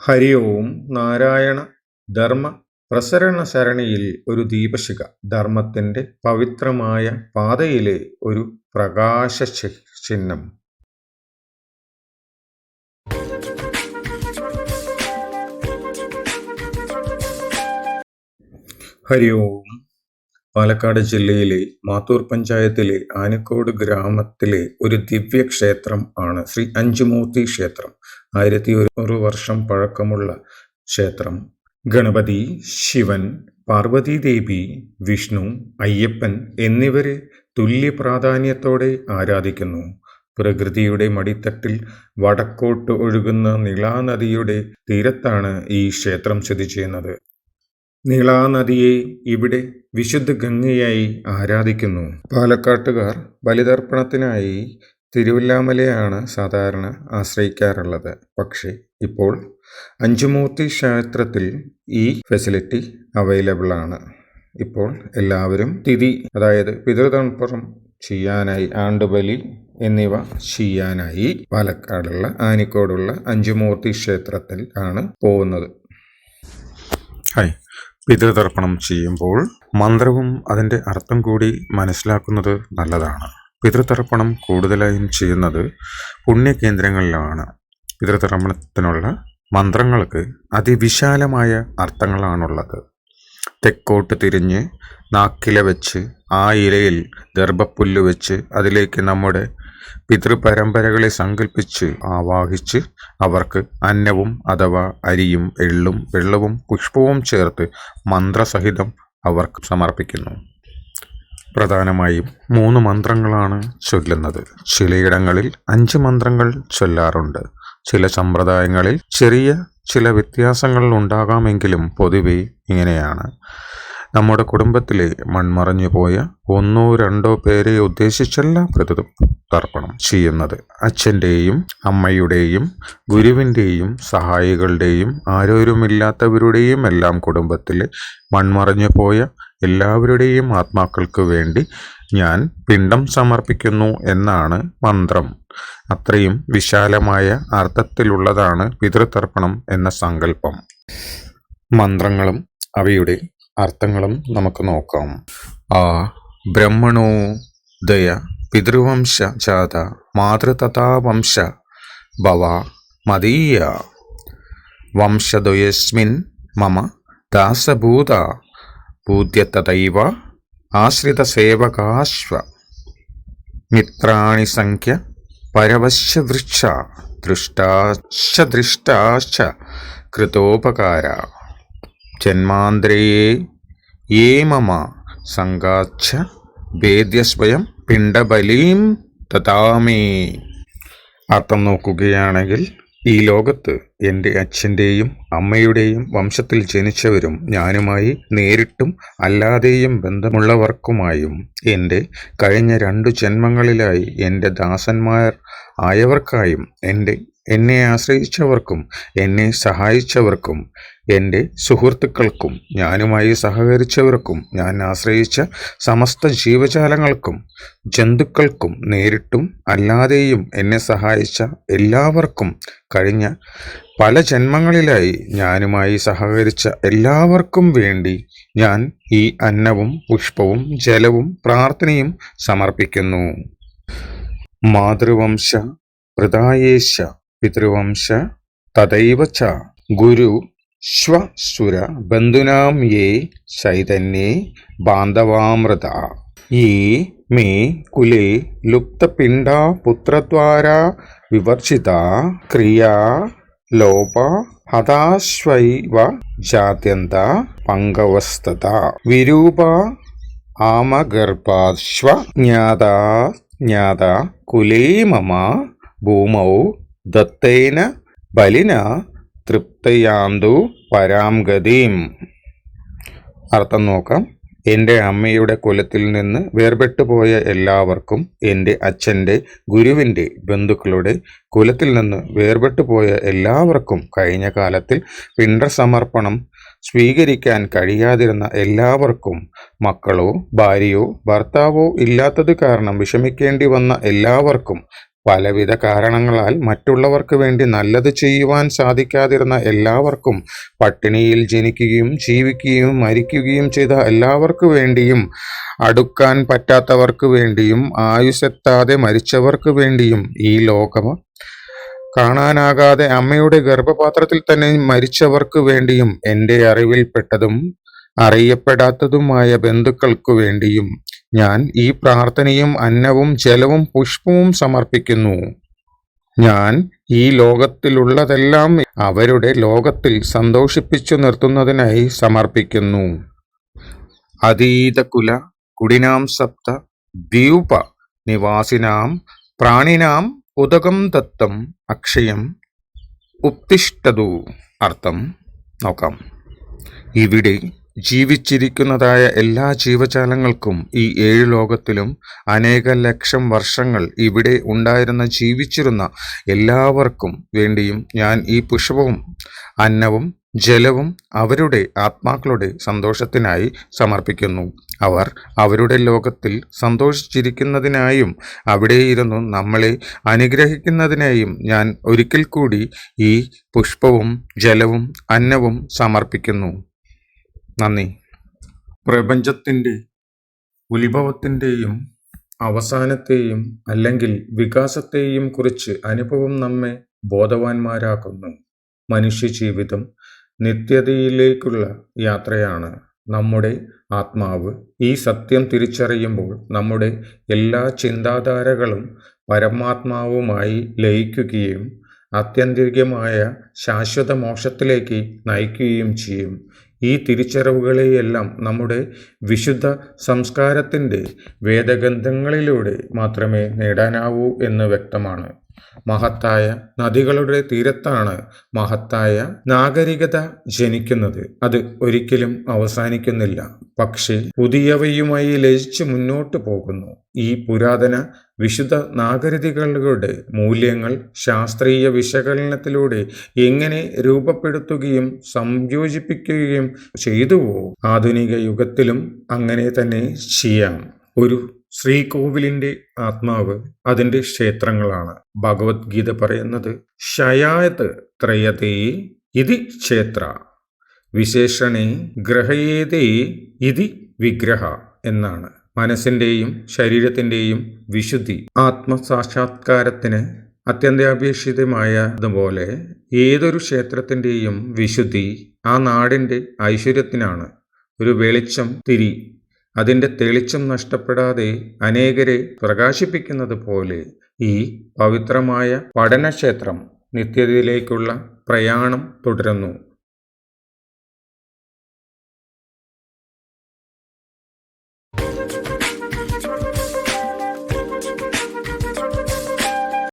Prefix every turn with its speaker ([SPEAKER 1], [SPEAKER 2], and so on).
[SPEAKER 1] ഹരി ഓം നാരായണ. ധർമ്മ പ്രസരണ സരണിയിൽ ഒരു ദീപശിഖ, ധർമ്മത്തിന്റെ പവിത്രമായ പാതയിലെ ഒരു പ്രകാശ ചിഹ്നം. ഹരി ഓം. പാലക്കാട് ജില്ലയിലെ മാത്തൂർ പഞ്ചായത്തിലെ ആനിക്കോട് ഗ്രാമത്തിലെ ഒരു ദിവ്യക്ഷേത്രം ആണ് ശ്രീ അഞ്ചുമൂർത്തി ക്ഷേത്രം. 1100 വർഷം പഴക്കമുള്ള ക്ഷേത്രം ഗണപതി, ശിവൻ, പാർവതീദേവി, വിഷ്ണു, അയ്യപ്പൻ എന്നിവരെ തുല്യ പ്രാധാന്യത്തോടെ ആരാധിക്കുന്നു. പ്രകൃതിയുടെ മടിത്തട്ടിൽ വടക്കോട്ട് ഒഴുകുന്ന നീളാനദിയുടെ തീരത്താണ് ഈ ക്ഷേത്രം സ്ഥിതി ചെയ്യുന്നത്. നീളാനദിയെ ഇവിടെ വിശുദ്ധ ഗംഗയായി ആരാധിക്കുന്നു. പാലക്കാട്ടുകാർ ബലിതർപ്പണത്തിനായി തിരുവല്ലാമലയാണ് സാധാരണ ആശ്രയിക്കാറുള്ളത്. പക്ഷേ ഇപ്പോൾ അഞ്ചുമൂർത്തി ക്ഷേത്രത്തിൽ ഈ ഫെസിലിറ്റി അവൈലബിൾ ആണ്. ഇപ്പോൾ എല്ലാവരും തിഥി, അതായത് പിതൃതർപ്പണം ചെയ്യാനായി, ആണ്ടുബലി എന്നിവ ചെയ്യാനായി പാലക്കാടുള്ള ആനിക്കോടുള്ള അഞ്ചുമൂർത്തി ക്ഷേത്രത്തിൽ ആണ് പോകുന്നത്. പിതൃതർപ്പണം ചെയ്യുമ്പോൾ മന്ത്രവും അതിൻ്റെ അർത്ഥം കൂടി മനസ്സിലാക്കുന്നത് നല്ലതാണ്. പിതൃതർപ്പണം കൂടുതലായും ചെയ്യുന്നത് പുണ്യകേന്ദ്രങ്ങളിലാണ്. പിതൃതർപ്പണത്തിനുള്ള മന്ത്രങ്ങൾക്ക് അതിവിശാലമായ അർത്ഥങ്ങളാണുള്ളത്. തെക്കോട്ട് തിരിഞ്ഞ് നാക്കില വെച്ച് ആ ഇലയിൽ ദർഭപ്പുല്ല് വെച്ച് അതിലേക്ക് നമ്മുടെ പിതൃപരമ്പരകളെ സങ്കല്പിച്ച് ആവാഹിച്ച് അവർക്ക് അന്നവും അഥവാ അരിയും എള്ളും വെള്ളവും പുഷ്പവും ചേർത്ത് മന്ത്രസഹിതം അവർക്ക് സമർപ്പിക്കുന്നു. പ്രധാനമായും 3 മന്ത്രങ്ങളാണ് ചൊല്ലുന്നത്. ചിലയിടങ്ങളിൽ 5 മന്ത്രങ്ങൾ ചൊല്ലാറുണ്ട്. ചില സമ്പ്രദായങ്ങളിൽ ചെറിയ ചില വ്യത്യാസങ്ങൾ ഉണ്ടാകാമെങ്കിലും പൊതുവെ ഇങ്ങനെയാണ്. നമ്മുടെ കുടുംബത്തിലെ മൺമറഞ്ഞു പോയ 1 or 2 പേരെ ഉദ്ദേശിച്ചല്ല പിതൃതർപ്പണം ചെയ്യുന്നത്. അച്ഛൻ്റെയും അമ്മയുടെയും ഗുരുവിൻ്റെയും സഹായികളുടെയും ആരോരുമില്ലാത്തവരുടെയും എല്ലാം കുടുംബത്തിലെ മൺമറഞ്ഞു പോയ എല്ലാവരുടെയും ആത്മാക്കൾക്ക് വേണ്ടി ഞാൻ പിണ്ഡം സമർപ്പിക്കുന്നു എന്നാണ് മന്ത്രം. അത്രയും വിശാലമായ അർത്ഥത്തിലുള്ളതാണ് പിതൃതർപ്പണം എന്ന സങ്കല്പം. മന്ത്രങ്ങളും അവയുടെ അർത്ഥങ്ങളും നമുക്ക് നോക്കാം. ആ ബ്രഹ്മണോദയ പിതൃവംശ ജാത മാതൃതഥാവംശ ഭവ മദീയ വംശദ്വയസ്മിൻ മമ ദാസഭൂത ഭൂദ്യതൈവ ആശ്രിതസേവകാശ്വ മിത്രാണി സംഖ്യ പരവശ്യവൃക്ഷ ദൃഷ്ടാശ്ച കൃതോപകാര ജന്മാന്തരേ യേ മമ സംഗാച്ഛ വേദ്യസ്വയം പിണ്ഡബലീം ദദാമി. അർത്ഥം നോക്കുകയാണെങ്കിൽ, ഈ ലോകത്ത് എൻ്റെ അച്ഛൻ്റെയും അമ്മയുടെയും വംശത്തിൽ ജനിച്ചവരും ഞാനുമായി നേരിട്ടും അല്ലാതെയും ബന്ധമുള്ളവർക്കുമായും എൻ്റെ കഴിഞ്ഞ 2 ജന്മങ്ങളിലായി എൻ്റെ ദാസന്മാർ ആയവർക്കായും എന്നെ ആശ്രയിച്ചവർക്കും എന്നെ സഹായിച്ചവർക്കും എൻ്റെ സുഹൃത്തുക്കൾക്കും ഞാനുമായി സഹകരിച്ചവർക്കും ഞാൻ ആശ്രയിച്ച സമസ്ത ജീവജാലങ്ങൾക്കും ജന്തുക്കൾക്കും നേരിട്ടും അല്ലാതെയും എന്നെ സഹായിച്ച എല്ലാവർക്കും കഴിഞ്ഞ പല ജന്മങ്ങളിലായി ഞാനുമായി സഹകരിച്ച എല്ലാവർക്കും വേണ്ടി ഞാൻ ഈ അന്നവും പുഷ്പവും ജലവും പ്രാർത്ഥനയും സമർപ്പിക്കുന്നു. മാതൃവംശ പ്രദായേശ പിതൃവംശ തദൈവ ച ഗുരു ശ്വസുര ബന്ധുനാം യേ ചൈതന്യേ ബാന്ധവാമൃത യേ മേ കുലേ ലുപ്തപിണ്ഡ പുത്രദ്വാരാ വിവർജിത ക്രിയാ ലോപ ഹതാശ്വൈവ ജാത്യന്ത പങ്കവസ്തത വിരൂപ ആമഗർഭാശ്വ ജ്ഞാത കുലേ മമ ഭൂമൗ ദത്തേന ബലിന തൃപ്തയാന്തു പരാം ഗതിം. അർത്ഥം നോക്കാം. എൻ്റെ അമ്മയുടെ കുലത്തിൽ നിന്ന് വേർപെട്ടുപോയ എല്ലാവർക്കും, എൻ്റെ അച്ഛൻ്റെ ഗുരുവിൻ്റെ ബന്ധുക്കളുടെ കുലത്തിൽ നിന്ന് വേർപെട്ടുപോയ എല്ലാവർക്കും, കഴിഞ്ഞ കാലത്തിൽ പിണ്ഡസമർപ്പണം സ്വീകരിക്കാൻ കഴിയാതിരുന്ന എല്ലാവർക്കും, മക്കളോ ഭാര്യയോ ഭർത്താവോ ഇല്ലാത്തത് കാരണം വിഷമിക്കേണ്ടി വന്ന എല്ലാവർക്കും, പലവിധ കാരണങ്ങളാൽ മറ്റുള്ളവർക്ക് വേണ്ടി നല്ലത് ചെയ്യുവാൻ സാധിക്കാതിരുന്ന എല്ലാവർക്കും, പട്ടിണിയിൽ ജനിക്കുകയും ജീവിക്കുകയും മരിക്കുകയും ചെയ്ത എല്ലാവർക്കു വേണ്ടിയും, അടുക്കാൻ പറ്റാത്തവർക്ക് വേണ്ടിയും, ആയുസ്സെത്താതെ മരിച്ചവർക്ക് വേണ്ടിയും, ഈ ലോകം കാണാനാകാതെ അമ്മയുടെ ഗർഭപാത്രത്തിൽ തന്നെ മരിച്ചവർക്ക് വേണ്ടിയും, എൻ്റെ അറിവിൽപ്പെട്ടതും അറിയപ്പെടാത്തതുമായ ബന്ധുക്കൾക്കു വേണ്ടിയും ഞാൻ ഈ പ്രാർത്ഥനയും അന്നവും ജലവും പുഷ്പവും സമർപ്പിക്കുന്നു. ഞാൻ ഈ ലോകത്തിലുള്ളതെല്ലാം അവരുടെ ലോകത്തിൽ സന്തോഷിപ്പിച്ചു നിർത്തുന്നതിനായി സമർപ്പിക്കുന്നു. അതീതകുല കുടിനാം സപ്ത ദ്വീപ നിവാസിനാം പ്രാണിനാം ഉദകം ദത്തം അക്ഷയം ഉത്തിഷ്ഠതു. അർത്ഥം നോക്കാം. ഇവിടെ ജീവിച്ചിരിക്കുന്നതായ എല്ലാ ജീവജാലങ്ങൾക്കും, ഈ 7 ലോകത്തിലും അനേക ലക്ഷം വർഷങ്ങൾ ഇവിടെ ഉണ്ടായിരുന്ന ജീവിച്ചിരുന്ന എല്ലാവർക്കും വേണ്ടിയും ഞാൻ ഈ പുഷ്പവും അന്നവും ജലവും അവരുടെ ആത്മാക്കളുടെ സന്തോഷത്തിനായി സമർപ്പിക്കുന്നു. അവർ അവരുടെ ലോകത്തിൽ സന്തോഷിച്ചിരിക്കുന്നതിനായും അവിടെയിരുന്നു നമ്മളെ അനുഗ്രഹിക്കുന്നതിനായും ഞാൻ ഒരിക്കൽ കൂടി ഈ പുഷ്പവും ജലവും അന്നവും സമർപ്പിക്കുന്നു. നന്ദി. പ്രപഞ്ചത്തിൻ്റെ ഉത്ഭവത്തിൻ്റെയും അവസാനത്തെയും അല്ലെങ്കിൽ വികാസത്തെയും കുറിച്ച് അനുഭവം നമ്മെ ബോധവാന്മാരാക്കുന്നു. മനുഷ്യജീവിതം നിത്യതയിലേക്കുള്ള യാത്രയാണ്. നമ്മുടെ ആത്മാവ് ഈ സത്യം തിരിച്ചറിയുമ്പോൾ നമ്മുടെ എല്ലാ ചിന്താധാരകളും പരമാത്മാവുമായി ലയിക്കുകയും ആത്യന്തികമായ ശാശ്വത മോക്ഷത്തിലേക്ക് നയിക്കുകയും ചെയ്യും. ഈ തിരിച്ചറിവുകളെയെല്ലാം നമ്മുടെ വിശുദ്ധ സംസ്കാരത്തിൻ്റെ വേദഗ്രന്ഥങ്ങളിലൂടെ മാത്രമേ നേടാനാവൂ എന്ന് വ്യക്തമാണ്. മഹത്തായ നദികളുടെ തീരത്താണ് മഹത്തായ നാഗരികത ജനിക്കുന്നത്. അത് ഒരിക്കലും അവസാനിക്കുന്നില്ല, പക്ഷേ പുതിയവയുമായി ലയിച്ച് മുന്നോട്ട് പോകുന്നു. ഈ പുരാതന വിശുദ്ധ നാഗരികതകളുടെ മൂല്യങ്ങൾ ശാസ്ത്രീയ വിശകലനത്തിലൂടെ എങ്ങനെ രൂപപ്പെടുത്തുകയും സംയോജിപ്പിക്കുകയും ചെയ്തുവോ, ആധുനിക യുഗത്തിലും അങ്ങനെ തന്നെ ചെയ്യാം. ഒരു ശ്രീകോവിലിൻ്റെ ആത്മാവ് അതിൻ്റെ ക്ഷേത്രങ്ങളാണ്. ഭഗവത്ഗീത പറയുന്നത് ശയായത് ത്രയതേ ഇതി ക്ഷേത്ര വിശേഷണേ ഗ്രഹയേതേ ഇതി വിഗ്രഹ എന്നാണ്. മനസ്സിൻ്റെയും ശരീരത്തിൻ്റെയും വിശുദ്ധി ആത്മസാക്ഷാത്കാരത്തിന് അത്യന്താപേക്ഷിതമായതുപോലെ ഏതൊരു ക്ഷേത്രത്തിൻ്റെയും വിശുദ്ധി ആ നാടിൻ്റെ ഐശ്വര്യത്തിനാണ്. ഒരു വെളിച്ചം തിരി അതിൻ്റെ തെളിച്ചം നഷ്ടപ്പെടാതെ അനേകരെ പ്രകാശിപ്പിക്കുന്നത് പോലെ ഈ പവിത്രമായ പഠനക്ഷേത്രം നിത്യതയിലേക്കുള്ള പ്രയാണം തുടരുന്നു.